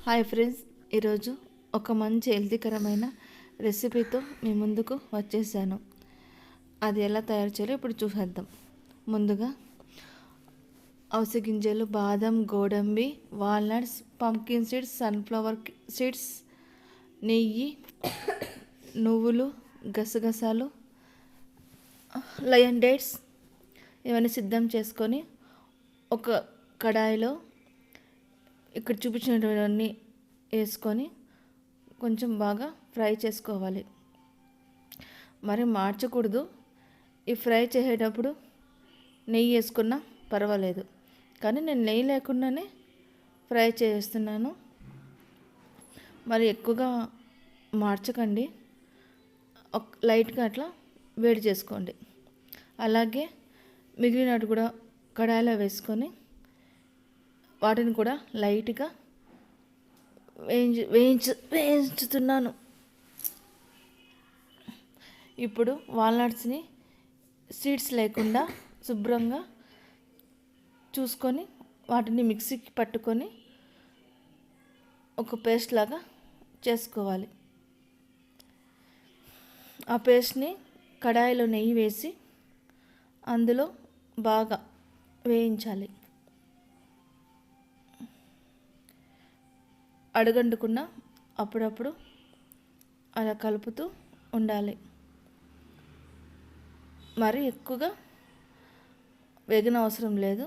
Hi friends, ఈరోజు ఒక మంచి హెల్తీకరమైన రెసిపీతో మీ ముందుకు వచ్చేసాను. అది ఎలా తయారు చేయాలో ఇప్పుడు చూసేద్దాం. ముందుగా అవిసె గింజలు, బాదం, గోడంబి, walnuts, pumpkin seeds, sunflower seeds, నెయ్యి, నువ్వులు, గసగసాలు, లయన్ డేట్స్ ఇవన్నీ సిద్ధం చేసుకొని ఒక కడాయిలో ఇక్కడ చూపించినటువంటి వేసుకొని కొంచెం బాగా ఫ్రై చేసుకోవాలి. మరి మార్చకూడదు. ఈ ఫ్రై చేసేటప్పుడు నెయ్యి వేసుకున్నా పర్వాలేదు, కానీ నేను నెయ్యి లేకుండానే ఫ్రై చేస్తున్నాను. మరి ఎక్కువగా మార్చకండి, లైట్గా అట్లా వేడి చేసుకోండి. అలాగే మిగిలినట్టు కూడా కడాయిలో వేసుకొని వాటిని కూడా లైట్గా వేయించుతున్నాను. ఇప్పుడు వాల్నట్స్ని సీడ్స్ లేకుండా శుభ్రంగా చూసుకొని వాటిని మిక్సీకి పట్టుకొని ఒక పేస్ట్ లాగా చేసుకోవాలి. ఆ పేస్ట్ని కడాయిలో నెయ్యి వేసి అందులో బాగా వేయించాలి. అడుగంటుకున్న అప్పుడప్పుడు అలా కలుపుతూ ఉండాలి. మరి ఎక్కువగా వేగిన అవసరం లేదు,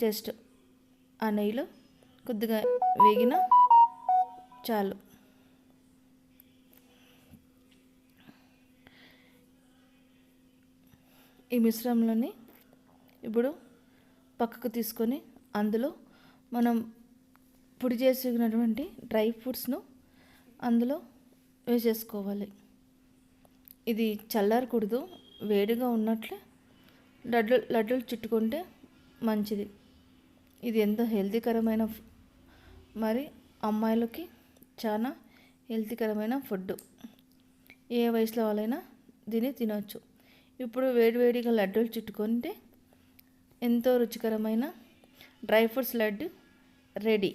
జస్ట్ ఆ నెయ్యిలో కొద్దిగా వేగిన చాలు. ఈ మిశ్రమంలోని ఇప్పుడు పక్కకు తీసుకొని అందులో మనం పొడి చేసుకున్నటువంటి డ్రై ఫ్రూట్స్ను అందులో వేసేసుకోవాలి. ఇది చల్లారకూడదు, వేడిగా ఉన్నట్లే లడ్డూలు చుట్టుకుంటే మంచిది. ఇది ఎంతో హెల్తీకరమైన, మరి అమ్మాయిలకి చాలా హెల్తీకరమైన ఫుడ్. ఏ వయసులో వాళ్ళైనా దీన్ని తినవచ్చు. ఇప్పుడు వేడివేడిగా లడ్డూలు చుట్టుకుంటే ఎంతో రుచికరమైన డ్రై ఫ్రూట్స్ లడ్డు రెడీ.